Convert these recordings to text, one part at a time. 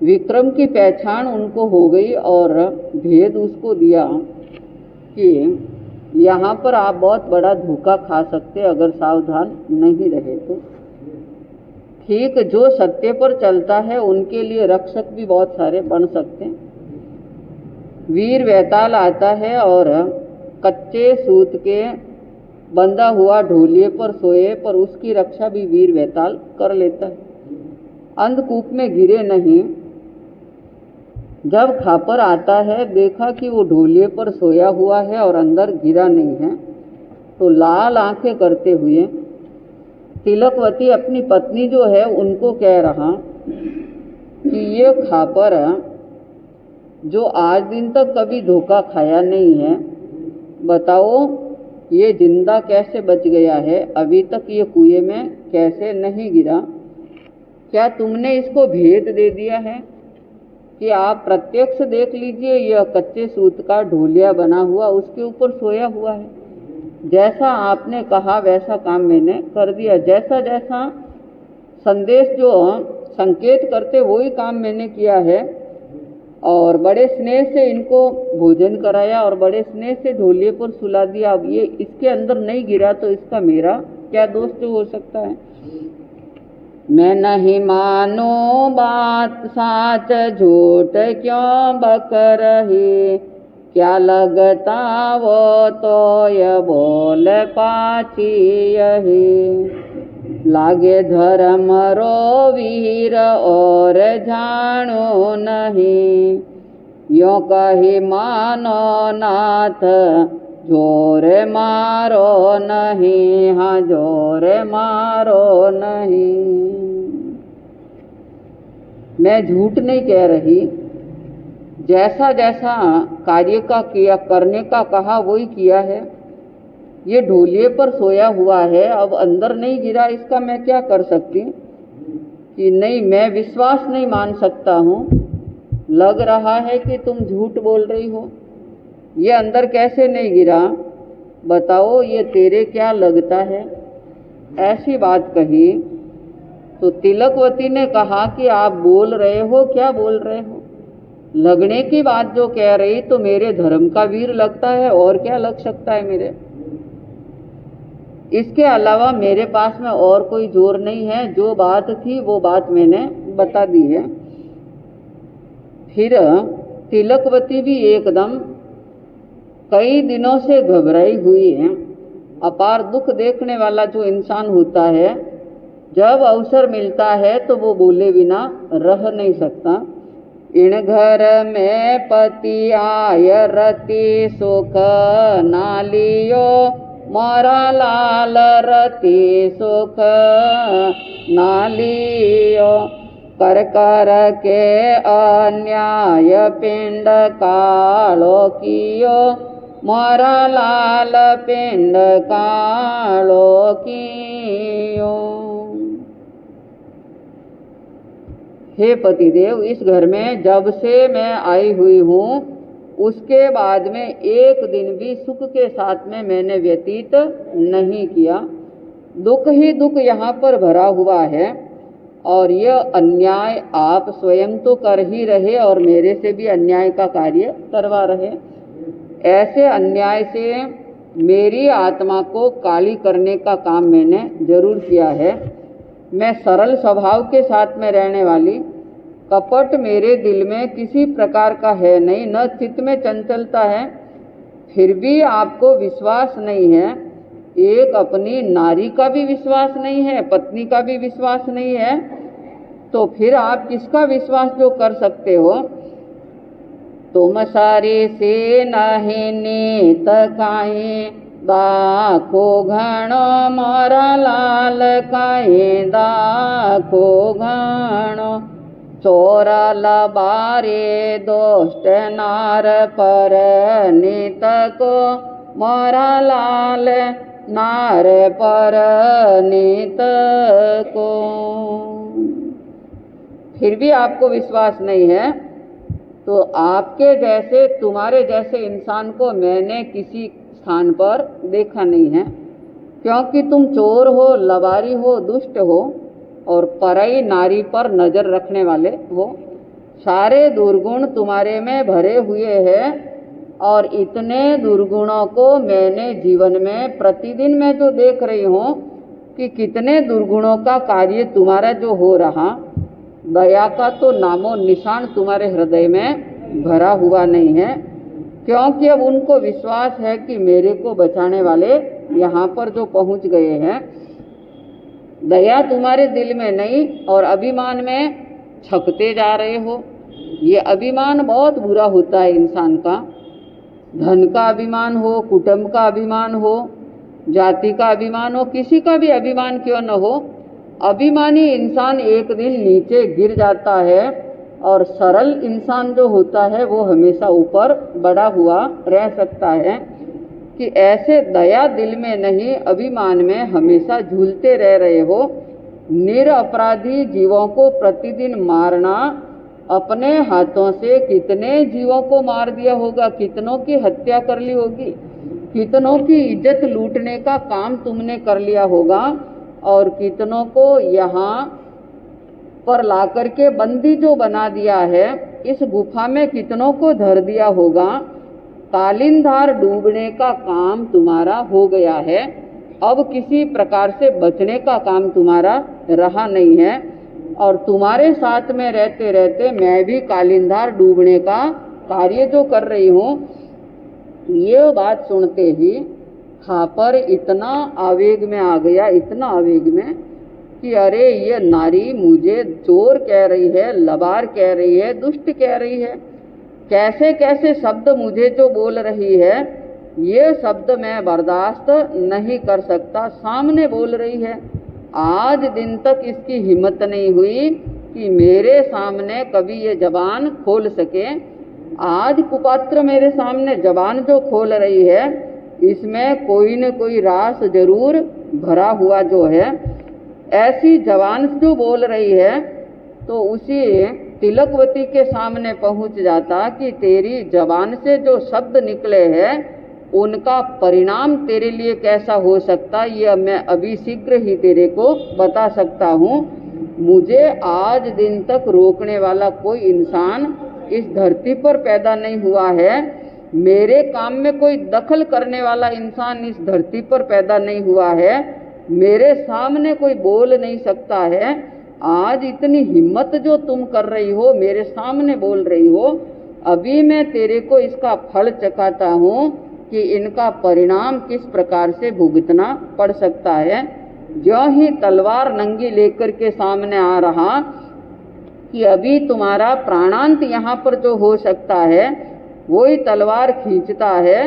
विक्रम की पहचान उनको हो गई और भेद उसको दिया कि यहाँ पर आप बहुत बड़ा धोखा खा सकते अगर सावधान नहीं रहे तो। ठीक, जो सत्य पर चलता है उनके लिए रक्षक भी बहुत सारे बन सकते हैं। वीर वैताल आता है और कच्चे सूत के बंधा हुआ ढोलिए पर सोए पर उसकी रक्षा भी वीर वैताल कर लेता है। अंधकूप में गिरे नहीं। जब खापर आता है देखा कि वो ढोलिए पर सोया हुआ है और अंदर गिरा नहीं है, तो लाल आंखें करते हुए तिलकवती अपनी पत्नी जो है उनको कह रहा कि ये खापर जो आज दिन तक कभी धोखा खाया नहीं है, बताओ ये जिंदा कैसे बच गया है, अभी तक ये कुएं में कैसे नहीं गिरा? क्या तुमने इसको भेद दे दिया है कि आप प्रत्यक्ष देख लीजिए, यह कच्चे सूत का ढोलिया बना हुआ उसके ऊपर सोया हुआ है। जैसा आपने कहा वैसा काम मैंने कर दिया, जैसा जैसा संदेश जो संकेत करते वही काम मैंने किया है और बड़े स्नेह से इनको भोजन कराया और बड़े स्नेह से ढोलिए पर सुला दिया। अब ये इसके अंदर नहीं गिरा तो इसका मेरा क्या दोष हो सकता है? मैं नहीं मानो बात साच झूठ क्यों बक रही, क्या लगता वो तो ये बोल पाची यही। लागे धर्म रो वीर और जानो नहीं, यो कही मानो नाथ जोर मारो नहीं, हाँ जोर मारो नहीं। मैं झूठ नहीं कह रही, जैसा जैसा कार्य का किया करने का कहा वही किया है। ये ढोलिए पर सोया हुआ है, अब अंदर नहीं गिरा, इसका मैं क्या कर सकती कि नहीं, मैं विश्वास नहीं मान सकता हूँ। लग रहा है कि तुम झूठ बोल रही हो, ये अंदर कैसे नहीं गिरा, बताओ ये तेरे क्या लगता है? ऐसी बात कही तो तिलकवती ने कहा कि आप बोल रहे हो, क्या बोल रहे हो? लगने की बात जो कह रही तो मेरे धर्म का वीर लगता है, और क्या लग सकता है मेरे? इसके अलावा मेरे पास में और कोई जोर नहीं है, जो बात थी वो बात मैंने बता दी है। फिर तिलकवती भी एकदम कई दिनों से घबराई हुई है। अपार दुख देखने वाला जो इंसान होता है, जब अवसर मिलता है तो वो बोले बिना रह नहीं सकता। इन घर में पति आय रति सुख नालियो, मोरा लाल रति सुख नालियो। कर कर के अन्याय पिंड कालो कियो, मोरा लाल पिंड कालो कियो। हे पतिदेव, इस घर में जब से मैं आई हुई हूँ उसके बाद में एक दिन भी सुख के साथ में मैंने व्यतीत नहीं किया। दुख ही दुख यहाँ पर भरा हुआ है और यह अन्याय आप स्वयं तो कर ही रहे और मेरे से भी अन्याय का कार्य करवा रहे। ऐसे अन्याय से मेरी आत्मा को काली करने का काम मैंने जरूर किया है। मैं सरल स्वभाव के साथ में रहने वाली, कपट मेरे दिल में किसी प्रकार का है नहीं, न चित्त में चंचलता है, फिर भी आपको विश्वास नहीं है। एक अपनी नारी का भी विश्वास नहीं है, पत्नी का भी विश्वास नहीं है, तो फिर आप किसका विश्वास जो कर सकते हो? तुम सारी से नहीं नीत काई, दाखो घणो मोरा लाल काई दाखो घणो। चोरा लबारे दोष्ट नार पर नीत को, मोरा लाल नार पर नीत को। फिर भी आपको विश्वास नहीं है, तो आपके जैसे तुम्हारे जैसे इंसान को मैंने किसी स्थान पर देखा नहीं है, क्योंकि तुम चोर हो, लबारी हो, दुष्ट हो और पराई नारी पर नजर रखने वाले हो। सारे दुर्गुण तुम्हारे में भरे हुए हैं और इतने दुर्गुणों को मैंने जीवन में प्रतिदिन मैं जो देख रही हूँ कि कितने दुर्गुणों का कार्य तुम्हारा जो हो रहा, दया का तो नामो निशान तुम्हारे हृदय में भरा हुआ नहीं है, क्योंकि अब उनको विश्वास है कि मेरे को बचाने वाले यहाँ पर जो पहुँच गए हैं। दया तुम्हारे दिल में नहीं और अभिमान में छकते जा रहे हो। ये अभिमान बहुत बुरा होता है इंसान का। धन का अभिमान हो, कुटुंब का अभिमान हो, जाति का अभिमान हो, किसी का भी अभिमान क्यों न हो, अभिमानी इंसान एक दिन नीचे गिर जाता है और सरल इंसान जो होता है वो हमेशा ऊपर बढ़ा हुआ रह सकता है। कि ऐसे दया दिल में नहीं, अभिमान में हमेशा झूलते रह रहे हो। निरपराधी जीवों को प्रतिदिन मारना, अपने हाथों से कितने जीवों को मार दिया होगा, कितनों की हत्या कर ली होगी, कितनों की इज्जत लूटने का काम तुमने कर लिया होगा और कितनों को यहाँ पर ला करके बंदी जो बना दिया है, इस गुफा में कितनों को धर दिया होगा। कालिंधार डूबने का काम तुम्हारा हो गया है। अब किसी प्रकार से बचने का काम तुम्हारा रहा नहीं है और तुम्हारे साथ में रहते रहते मैं भी कालिंधार डूबने का कार्य जो कर रही हूँ। ये बात सुनते ही खापर इतना आवेग में आ गया, इतना आवेग में कि अरे ये नारी मुझे चोर कह रही है, लबार कह रही है, दुष्ट कह रही है, कैसे कैसे शब्द मुझे जो बोल रही है, ये शब्द मैं बर्दाश्त नहीं कर सकता। सामने बोल रही है, आज दिन तक इसकी हिम्मत नहीं हुई कि मेरे सामने कभी ये जबान खोल सके। आज कुपात्र मेरे सामने जबान जो खोल रही है, इसमें कोई न कोई रास जरूर भरा हुआ जो है। ऐसी जबान जो बोल रही है तो उसी तिलकवती के सामने पहुंच जाता कि तेरी जबान से जो शब्द निकले हैं उनका परिणाम तेरे लिए कैसा हो सकता, ये मैं अभी शीघ्र ही तेरे को बता सकता हूँ। मुझे आज दिन तक रोकने वाला कोई इंसान इस धरती पर पैदा नहीं हुआ है, मेरे काम में कोई दखल करने वाला इंसान इस धरती पर पैदा नहीं हुआ है, मेरे सामने कोई बोल नहीं सकता है। आज इतनी हिम्मत जो तुम कर रही हो, मेरे सामने बोल रही हो, अभी मैं तेरे को इसका फल चखाता हूँ कि इनका परिणाम किस प्रकार से भुगतना पड़ सकता है। जो ही तलवार नंगी लेकर के सामने आ रहा कि अभी तुम्हारा प्राणांत यहाँ पर जो हो सकता है, वही तलवार खींचता है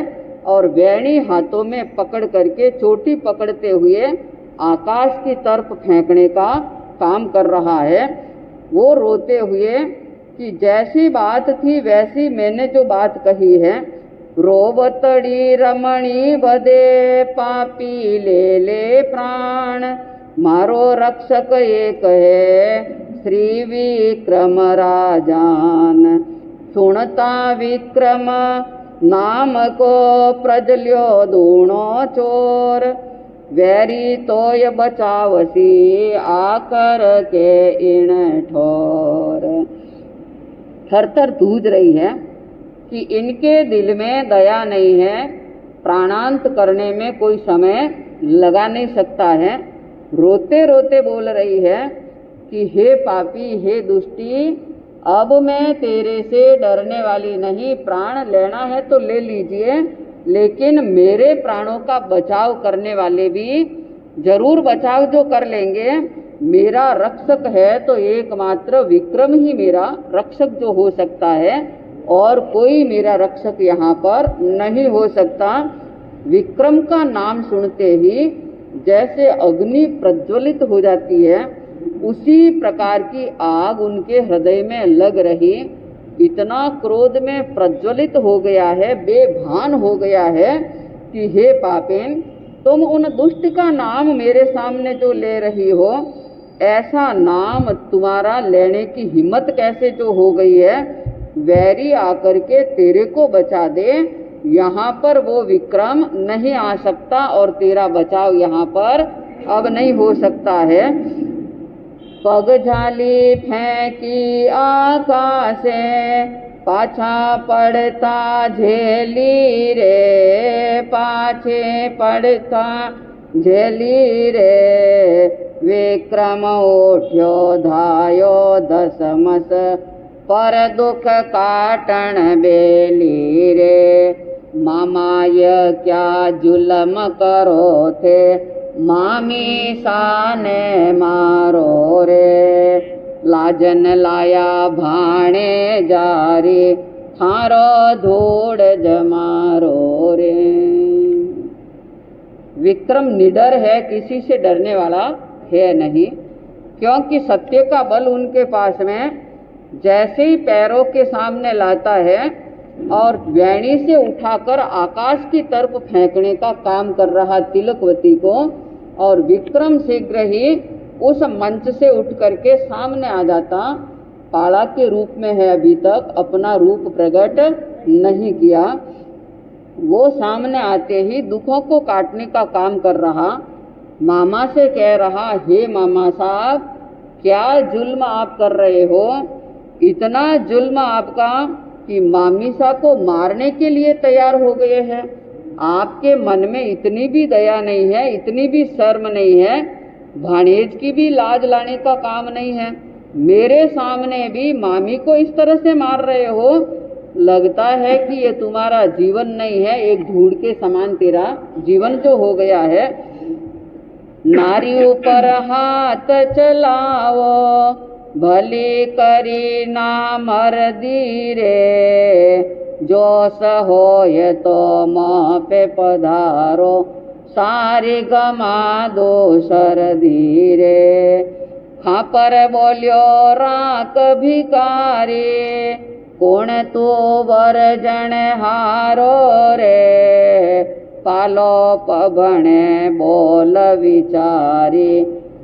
और वैणी हाथों में पकड़ करके चोटी पकड़ते हुए आकाश की तरफ फेंकने का काम कर रहा है। वो रोते हुए कि जैसी बात थी वैसी मैंने जो बात कही है, रोवतड़ी रमणी बदे पापी ले ले प्राण, मारो रक्षक एक है श्री विक्रम राजान। सुनता विक्रम नाम को प्रजल्यो दूणो चोर, वैरी तोय बचावसी आकर के इन ठोर। थर थर धूज रही है कि इनके दिल में दया नहीं है, प्राणांत करने में कोई समय लगा नहीं सकता है। रोते रोते बोल रही है कि हे पापी, हे दुष्टी, अब मैं तेरे से डरने वाली नहीं, प्राण लेना है तो ले लीजिए, लेकिन मेरे प्राणों का बचाव करने वाले भी जरूर बचाव जो कर लेंगे। मेरा रक्षक है तो एकमात्र विक्रम ही मेरा रक्षक जो हो सकता है और कोई मेरा रक्षक यहाँ पर नहीं हो सकता। विक्रम का नाम सुनते ही जैसे अग्नि प्रज्वलित हो जाती है, उसी प्रकार की आग उनके हृदय में लग रही। इतना क्रोध में प्रज्वलित हो गया है, बेभान हो गया है कि हे पापिन, तुम उन दुष्ट का नाम मेरे सामने जो ले रही हो, ऐसा नाम तुम्हारा लेने की हिम्मत कैसे जो हो गई है। वैरी आकर के तेरे को बचा दे, यहाँ पर वो विक्रम नहीं आ सकता और तेरा बचाव यहाँ पर अब नहीं हो सकता है। पग झाली फेंकी आकाशे, पाछा पड़ता झेली रे, पाछे पड़ता झेली रे। विक्रम उठ्यो धायो दसमस, पर दुख काटण बेली रे। मामाय क्या जुलम करो थे, मामी साने मारो रे। लाजन लाया भाणे जारी, थारो धूड़ जमारो रे। विक्रम निडर है, किसी से डरने वाला है नहीं, क्योंकि सत्य का बल उनके पास में जैसे ही पैरों के सामने लाता है और वेणी से उठाकर आकाश की तरफ फेंकने का काम कर रहा तिलकवती को, और विक्रम शीघ्र ही उस मंच से उठ करके सामने आ जाता। पाला के रूप में है, अभी तक अपना रूप प्रकट नहीं किया। वो सामने आते ही दुखों को काटने का काम कर रहा। मामा से कह रहा, हे मामा साहब, क्या जुल्म आप कर रहे हो? इतना जुल्म आपका कि मामीसा को मारने के लिए तैयार हो गए हैं। आपके मन में इतनी भी दया नहीं है, इतनी भी शर्म नहीं है, भाणेज की भी लाज लाने का काम नहीं है। मेरे सामने भी मामी को इस तरह से मार रहे हो। लगता है कि ये तुम्हारा जीवन नहीं है, एक धूड़ के समान तेरा जीवन जो हो गया है। नारी ऊपर हाथ चलाओ, भली करी ना मर्दी रे। जोश होय तो माँ पे पधारो, सारी गमा दो सर्दी रे। हाँ पर बोलियो राक भिकारी, कोण तू वरजण हारो रे। पालो पभणे बोल विचारी,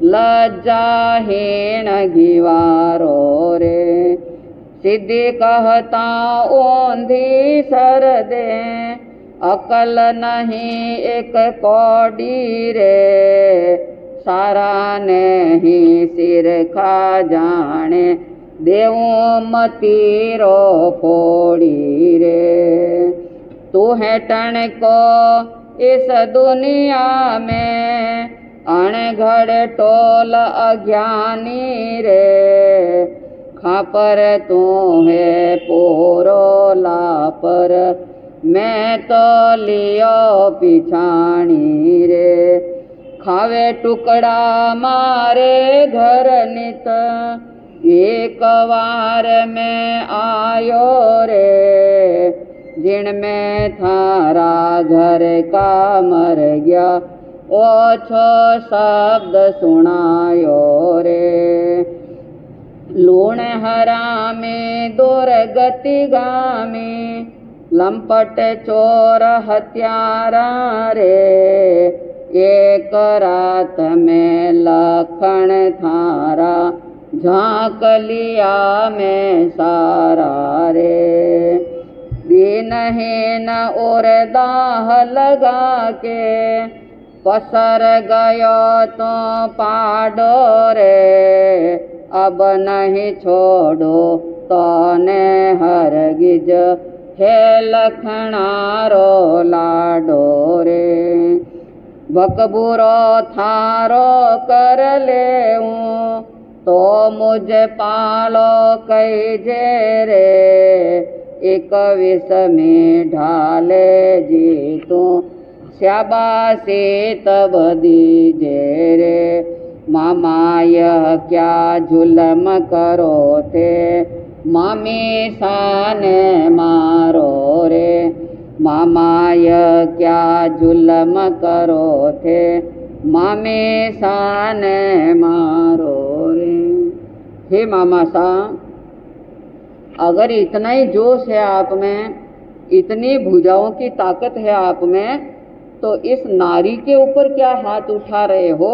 लज्जाहीन घिवारो रे। सिद्धि कहता ओंधी सर दे, अकल नहीं एक कौड़ी रे। सारा नहीं सिर खा जाने, देवों मतीरो फोड़ी रे। तू है टण को इस दुनिया में, अणघड़ टोल अज्ञानी रे। खापर तू है पोरो लापर, मैं तो लियो पिछाणी रे। खावे टुकड़ा मारे घर नित, एक वार में आयो रे। जिन में थारा घर का मर गया, ओछो शब्द सुनायो रे। लूण हरामे दुर्गति गामी, लंपट चोर हत्यारा रे। एक रात में लखन थारा, झांक लिया मैं सारा रे। दीनहीन और दाह लगा के, पसर गयो तो पाडो रे। अब नहीं छोड़ो तो ने हरगिज, है लखनारो लाडो रे। बकबूरो थारो कर लेऊं, तो मुझे पालो कैजे रे। एक विष में ढाले जीतू, शाबाशी तब दीजे रे। मामा यह क्या जुल्म करो थे, मामी सान मारो रे। मामा यह क्या जुल्म करो थे, मामी सान मारो रे। हे मामा साहब, अगर इतना ही जोश है आप में, इतनी भुजाओं की ताकत है आप में, तो इस नारी के ऊपर क्या हाथ उठा रहे हो?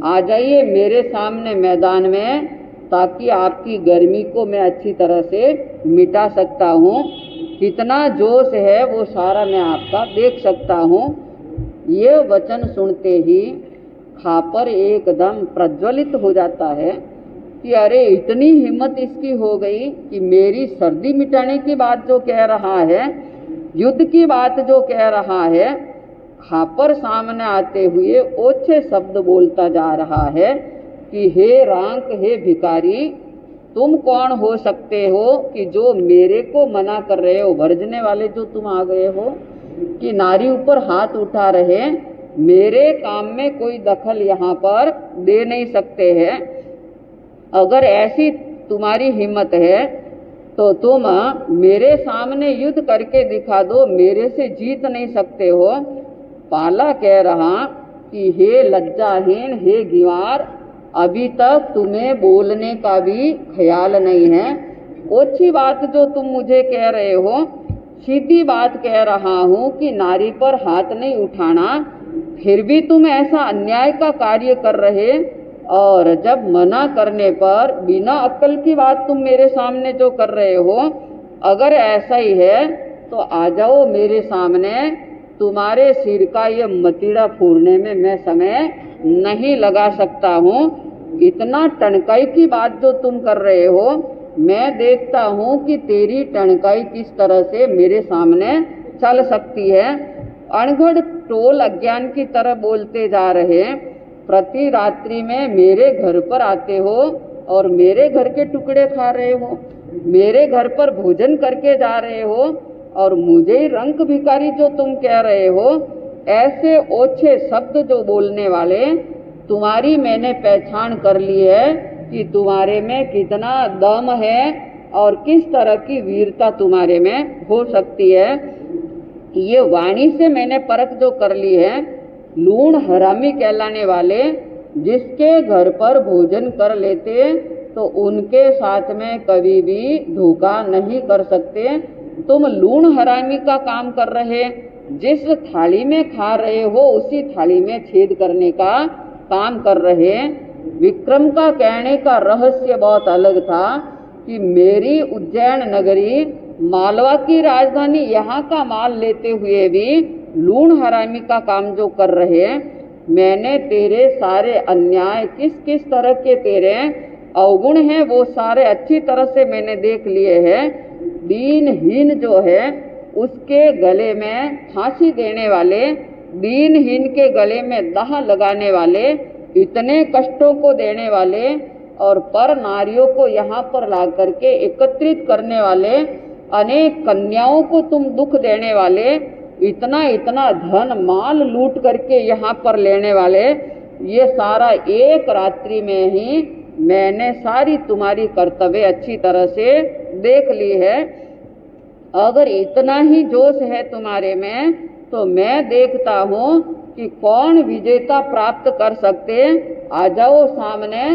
आ जाइए मेरे सामने मैदान में, ताकि आपकी गर्मी को मैं अच्छी तरह से मिटा सकता हूँ। कितना जोश है वो सारा मैं आपका देख सकता हूँ। ये वचन सुनते ही खापर एकदम प्रज्वलित हो जाता है। कि अरे इतनी हिम्मत इसकी हो गई कि मेरी सर्दी मिटाने की बात जो कह रहा है, युद्ध की बात जो कह रहा है, खापर सामने आते हुए ओछे शब्द बोलता जा रहा है कि हे रांक, हे भिखारी, तुम कौन हो सकते हो कि जो मेरे को मना कर रहे हो, वर्जने वाले जो तुम आ गए हो कि नारी ऊपर हाथ उठा रहे, मेरे काम में कोई दखल यहाँ पर दे नहीं सकते हैं। अगर ऐसी तुम्हारी हिम्मत है तो तुम मेरे सामने युद्ध करके दिखा दो, मेरे से जीत नहीं सकते हो। पाला कह रहा कि हे लज्जाहीन, हे गीवार, अभी तक तुम्हें बोलने का भी ख्याल नहीं है। ओछी बात जो तुम मुझे कह रहे हो, सीधी बात कह रहा हूँ कि नारी पर हाथ नहीं उठाना, फिर भी तुम ऐसा अन्याय का कार्य कर रहे, और जब मना करने पर बिना अक्ल की बात तुम मेरे सामने जो कर रहे हो, अगर ऐसा ही है तो आ जाओ मेरे सामने। तुम्हारे सिर का ये मतीड़ा फोड़ने में मैं समय नहीं लगा सकता हूँ। इतना टणकाई की बात जो तुम कर रहे हो, मैं देखता हूँ कि तेरी टणकाई किस तरह से मेरे सामने चल सकती है। अनगढ़ टोल अज्ञान की तरह बोलते जा रहे, प्रति रात्रि में मेरे घर पर आते हो और मेरे घर के टुकड़े खा रहे हो, मेरे घर पर भोजन करके जा रहे हो, और मुझे ही रंक भिखारी जो तुम कह रहे हो। ऐसे ओछे शब्द जो बोलने वाले, तुम्हारी मैंने पहचान कर ली है कि तुम्हारे में कितना दम है और किस तरह की वीरता तुम्हारे में हो सकती है। ये वाणी से मैंने परख जो कर ली है। लूण हरामी कहलाने वाले जिसके घर पर भोजन कर लेते तो उनके साथ में कभी भी धोखा नहीं कर सकते। तुम लूण हरामी का काम कर रहे, जिस थाली में खा रहे हो उसी थाली में छेद करने का काम कर रहे। विक्रम का कहने का रहस्य बहुत अलग था कि मेरी उज्जैन नगरी, मालवा की राजधानी, यहाँ का माल लेते हुए भी लूण हरामी का काम जो कर रहे। मैंने तेरे सारे अन्याय, किस किस तरह के तेरे अवगुण हैं, वो सारे अच्छी तरह से मैंने देख लिए हैं। दीनहीन जो है उसके गले में फांसी देने वाले, दीनहीन के गले में दाह लगाने वाले, इतने कष्टों को देने वाले और पर नारियों को यहाँ पर ला करके एकत्रित करने वाले, अनेक कन्याओं को तुम दुख देने वाले, इतना इतना धन माल लूट करके यहाँ पर लेने वाले, ये सारा एक रात्रि में ही मैंने सारी तुम्हारी कर्तव्य अच्छी तरह से देख ली है। अगर इतना ही जोश है तुम्हारे में तो मैं देखता हूँ कि कौन विजेता प्राप्त कर सकते। आ जाओ सामने,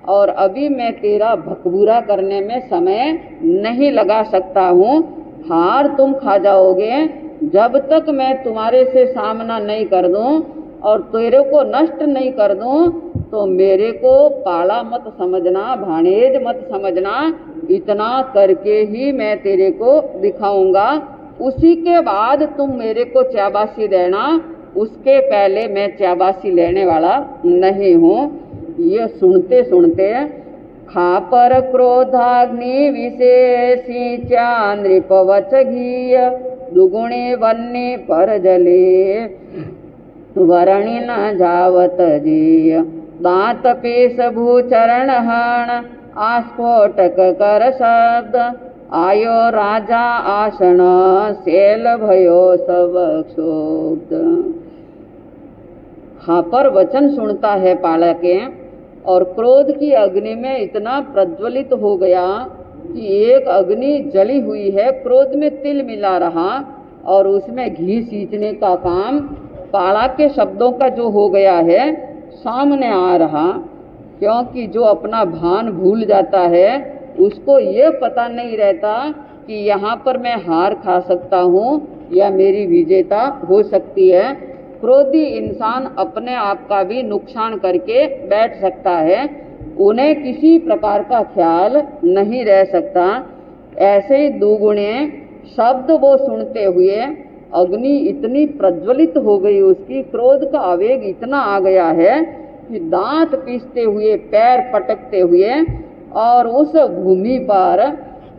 और अभी मैं तेरा भकबूरा करने में समय नहीं लगा सकता हूँ। हार तुम खा जाओगे जब तक मैं तुम्हारे से सामना नहीं कर दूँ और तेरे को नष्ट नहीं कर दूँ। तो मेरे को पाला मत समझना, भाणेज मत समझना, इतना करके ही मैं तेरे को दिखाऊंगा। उसी के बाद तुम मेरे को चाबासी देना, उसके पहले मैं चाबासी लेने वाला नहीं हूँ। ये सुनते सुनते खापर क्रोधाग्नि विशेषी चांद्रिपवच घीय दुगुणी वन्नी पर जले वरणी न जावत जीय दांत पेश भूचरण हण आस्फोटक कर शब्द आयो राजा आसन शैल भयो सब क्षोभ। खापर वचन सुनता है पाला के और क्रोध की अग्नि में इतना प्रज्वलित हो गया कि एक अग्नि जली हुई है, क्रोध में तिल मिला रहा और उसमें घी सींचने का काम पाला के शब्दों का जो हो गया है सामने आ रहा। क्योंकि जो अपना भान भूल जाता है उसको ये पता नहीं रहता कि यहाँ पर मैं हार खा सकता हूँ या मेरी विजेता हो सकती है। क्रोधी इंसान अपने आप का भी नुकसान करके बैठ सकता है, उन्हें किसी प्रकार का ख्याल नहीं रह सकता। ऐसे ही दुगुणे शब्द वो सुनते हुए अग्नि इतनी प्रज्वलित हो गई, उसकी क्रोध का आवेग इतना आ गया है कि दांत पीसते हुए, पैर पटकते हुए और उस भूमि पर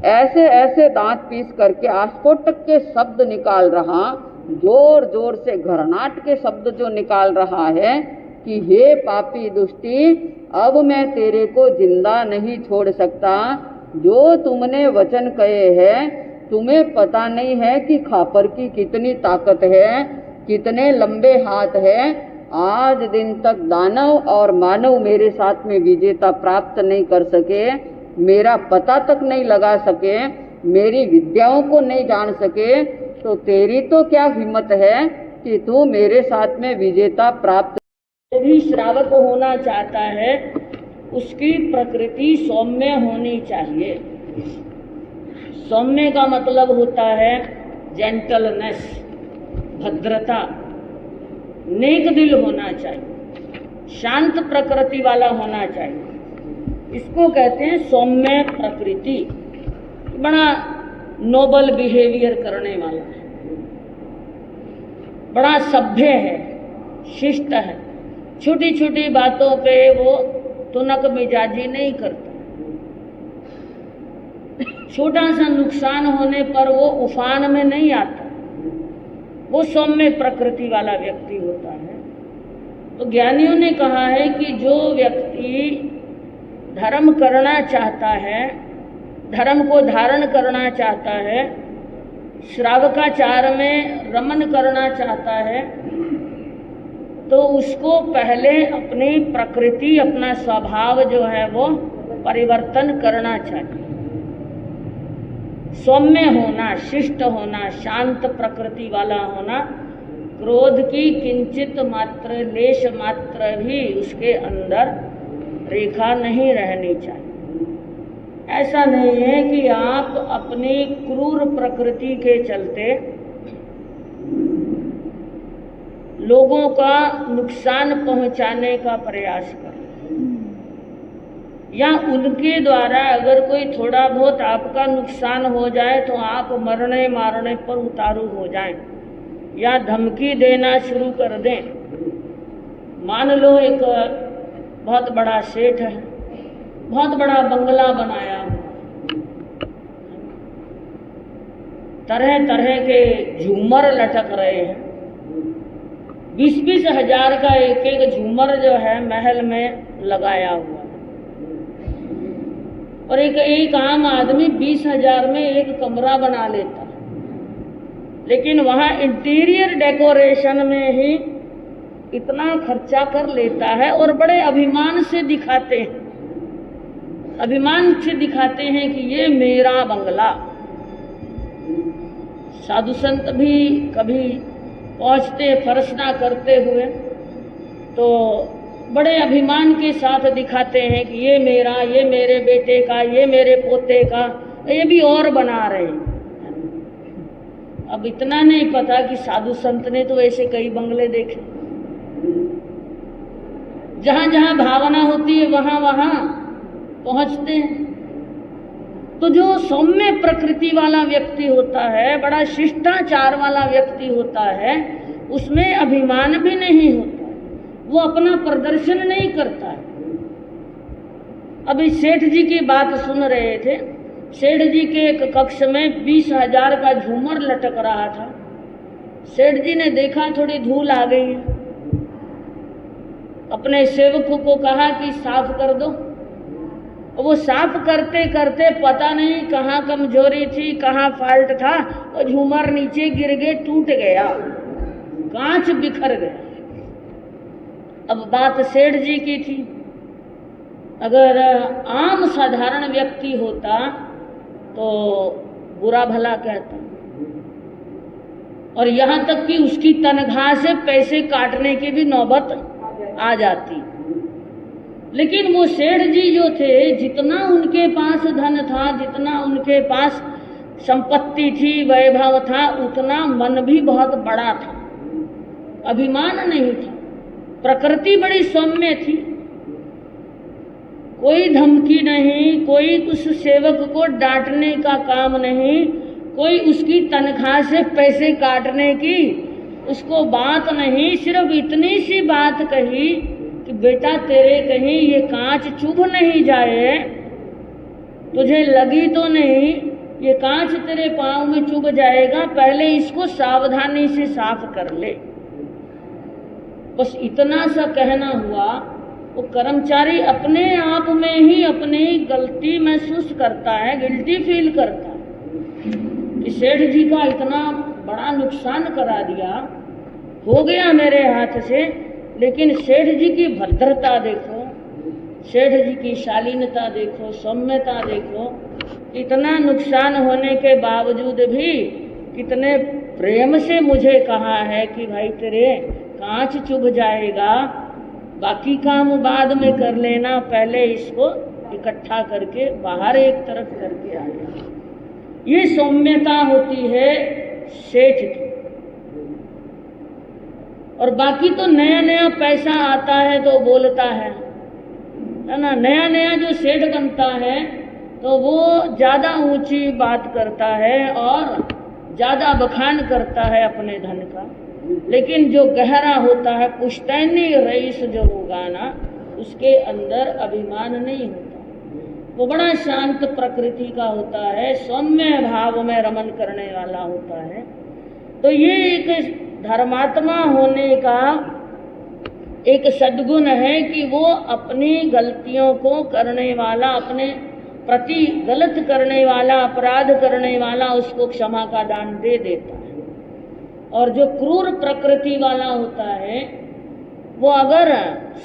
ऐसे ऐसे दांत पीस करके आस्फोटक के शब्द निकाल रहा, जोर जोर से घरनाट के शब्द जो निकाल रहा है कि हे पापी दुष्टी, अब मैं तेरे को जिंदा नहीं छोड़ सकता। जो तुमने वचन कहे हैं, तुम्हें पता नहीं है कि खापर की कितनी ताकत है, कितने लंबे हाथ है। आज दिन तक दानव और मानव मेरे साथ में विजेता प्राप्त नहीं कर सके, मेरा पता तक नहीं लगा सके, मेरी विद्याओं को नहीं जान सके, तो तेरी तो क्या हिम्मत है कि तू मेरे साथ में विजेता प्राप्त। जो भी श्रावक होना चाहता है उसकी प्रकृति सौम्य होनी चाहिए। सौम्य का मतलब होता है जेंटलनेस, भद्रता, नेक दिल होना चाहिए, शांत प्रकृति वाला होना चाहिए। इसको कहते हैं सौम्य प्रकृति। बड़ा नोबल बिहेवियर करने वाला है, बड़ा सभ्य है, शिष्ट है, छोटी छोटी बातों पे वो तुनक मिजाजी नहीं करता, छोटा सा नुकसान होने पर वो उफान में नहीं आता, वो सौम्य प्रकृति वाला व्यक्ति होता है। तो ज्ञानियों ने कहा है कि जो व्यक्ति धर्म करना चाहता है, धर्म को धारण करना चाहता है, श्रावकाचार में रमन करना चाहता है, तो उसको पहले अपनी प्रकृति, अपना स्वभाव जो है वो परिवर्तन करना चाहिए। सौम्य होना, शिष्ट होना, शांत प्रकृति वाला होना, क्रोध की किंचित मात्र, लेश मात्र भी उसके अंदर रेखा नहीं रहनी चाहिए। ऐसा नहीं है कि आप अपनी क्रूर प्रकृति के चलते लोगों का नुकसान पहुंचाने का प्रयास करें, या उनके द्वारा अगर कोई थोड़ा बहुत आपका नुकसान हो जाए तो आप मरने मारने पर उतारू हो जाएं, या धमकी देना शुरू कर दें। मान लो एक बहुत बड़ा सेठ है, बहुत बड़ा बंगला बनाया हुआ, तरह तरह के झूमर लटक रहे हैं, 20-20 हजार का एक एक झूमर जो है महल में लगाया हुआ है, और एक आम आदमी 20,000 में एक कमरा बना लेता है, लेकिन वहाँ इंटीरियर डेकोरेशन में ही इतना खर्चा कर लेता है और बड़े अभिमान से दिखाते हैं, अभिमान से दिखाते हैं कि ये मेरा बंगला। साधु संत भी कभी पहुँचते फरसना करते हुए तो बड़े अभिमान के साथ दिखाते हैं कि ये मेरा, ये मेरे बेटे का, ये मेरे पोते का, ये भी और बना रहे हैं। अब इतना नहीं पता कि साधु संत ने तो ऐसे कई बंगले देखे, जहाँ जहाँ भावना होती है वहाँ वहाँ पहुँचते हैं। तो जो सौम्य प्रकृति वाला व्यक्ति होता है, बड़ा शिष्टाचार वाला व्यक्ति होता है, उसमें अभिमान भी नहीं होता, वो अपना प्रदर्शन नहीं करता है। अभी सेठ जी की बात सुन रहे थे, सेठ जी के एक कक्ष में 20,000 का झूमर लटक रहा था। सेठ जी ने देखा थोड़ी धूल आ गई है, अपने सेवक को कहा कि साफ कर दो। वो साफ करते करते पता नहीं कहाँ कमजोरी थी, कहाँ फॉल्ट था, वो झूमर नीचे गिर गए, टूट गया, कांच बिखर गया। अब बात सेठ जी की थी, अगर आम साधारण व्यक्ति होता तो बुरा भला कहता, और यहाँ तक कि उसकी तनख्वाह से पैसे काटने की भी नौबत आ जाती। लेकिन वो सेठ जी जो थे, जितना उनके पास धन था, जितना उनके पास संपत्ति थी, वैभव था, उतना मन भी बहुत बड़ा था, अभिमान नहीं था, प्रकृति बड़ी सौम्य थी। कोई धमकी नहीं, कोई उस सेवक को डांटने का काम नहीं, कोई उसकी तनख्वाह से पैसे काटने की उसको बात नहीं। सिर्फ इतनी सी बात कही कि बेटा तेरे कहीं ये कांच चुभ नहीं जाए, तुझे लगी तो नहीं, ये कांच तेरे पाँव में चुभ जाएगा, पहले इसको सावधानी से साफ कर ले। बस इतना सा कहना हुआ। वो कर्मचारी अपने आप में ही अपनी गलती महसूस करता है, गिल्टी फील करता है कि सेठ जी का इतना बड़ा नुकसान करा दिया, हो गया मेरे हाथ से, लेकिन सेठ जी की भद्रता देखो, सेठ जी की शालीनता देखो, सौम्यता देखो, इतना नुकसान होने के बावजूद भी कितने प्रेम से मुझे कहा है कि भाई तेरे कांच चुभ जाएगा, बाकी काम बाद में कर लेना, पहले इसको इकट्ठा करके बाहर एक तरफ करके आया। ये सौम्यता होती है सेठ की। और बाकी तो नया नया पैसा आता है तो बोलता है ना, नया नया जो सेठ बनता है तो वो ज़्यादा ऊंची बात करता है और ज़्यादा बखान करता है अपने धन का। लेकिन जो गहरा होता है, पुश्तैनी रईस जो होगा ना, उसके अंदर अभिमान नहीं होता, वो बड़ा शांत प्रकृति का होता है, सौम्य भाव में रमन करने वाला होता है। तो ये एक धर्मात्मा होने का एक सद्गुण है कि वो अपनी गलतियों को करने वाला, अपने प्रति गलत करने वाला, अपराध करने वाला, उसको क्षमा का दान दे देता है। और जो क्रूर प्रकृति वाला होता है, वो अगर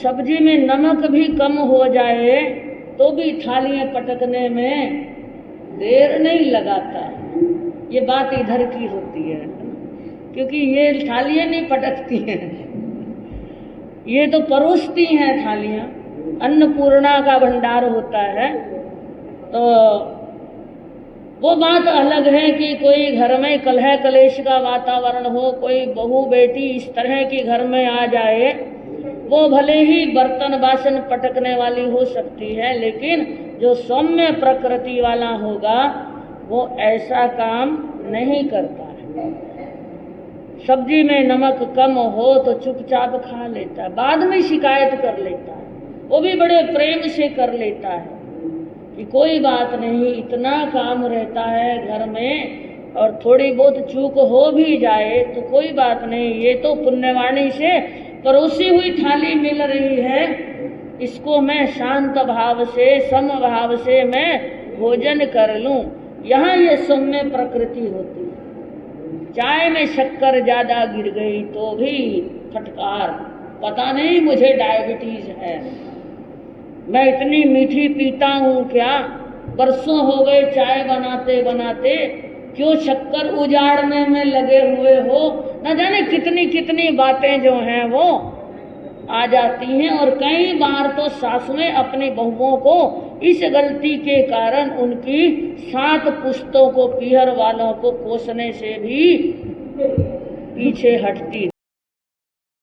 सब्जी में नमक भी कम हो जाए तो भी थालियां पटकने में देर नहीं लगाता है। ये बात इधर की होती है, क्योंकि ये थालियां नहीं पटकती हैं, ये तो परोसती हैं थालियां। अन्नपूर्णा का भंडार होता है। तो वो बात अलग है कि कोई घर में कलह कलेश का वातावरण हो, कोई बहू बेटी इस तरह की घर में आ जाए, वो भले ही बर्तन बासन पटकने वाली हो सकती है, लेकिन जो सौम्य प्रकृति वाला होगा वो ऐसा काम नहीं करता है। सब्जी में नमक कम हो तो चुपचाप खा लेता है, बाद में शिकायत कर लेता है, वो भी बड़े प्रेम से कर लेता है कि कोई बात नहीं, इतना काम रहता है घर में और थोड़ी बहुत चूक हो भी जाए तो कोई बात नहीं, ये तो पुण्यवाणी से परोसी हुई थाली मिल रही है, इसको मैं शांत भाव से, सम भाव से मैं भोजन कर लूं। यहाँ ये सौम्य प्रकृति होती है। चाय में शक्कर ज़्यादा गिर गई तो भी फटकार, पता नहीं मुझे डायबिटीज है, मैं इतनी मीठी पीता हूँ क्या, बरसों हो गए चाय बनाते बनाते, क्यों शक्कर उजाड़ने में लगे हुए हो, न जाने कितनी कितनी बातें जो हैं वो आ जाती हैं। और कई बार तो सासुएं अपनी बहुओं को इस गलती के कारण उनकी 7 पुश्तों को, पीहर वालों को कोसने से भी पीछे हटती